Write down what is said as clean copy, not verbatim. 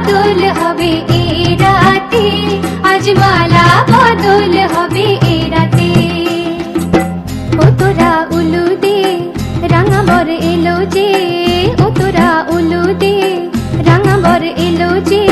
বদল হবে এই রাতে, আজ মালা বদল হবে এই রাতে। ও তোরা উলু দে রাঙা বর এলো যে, ও তোরা উলু দে রাঙা বর এলো যে।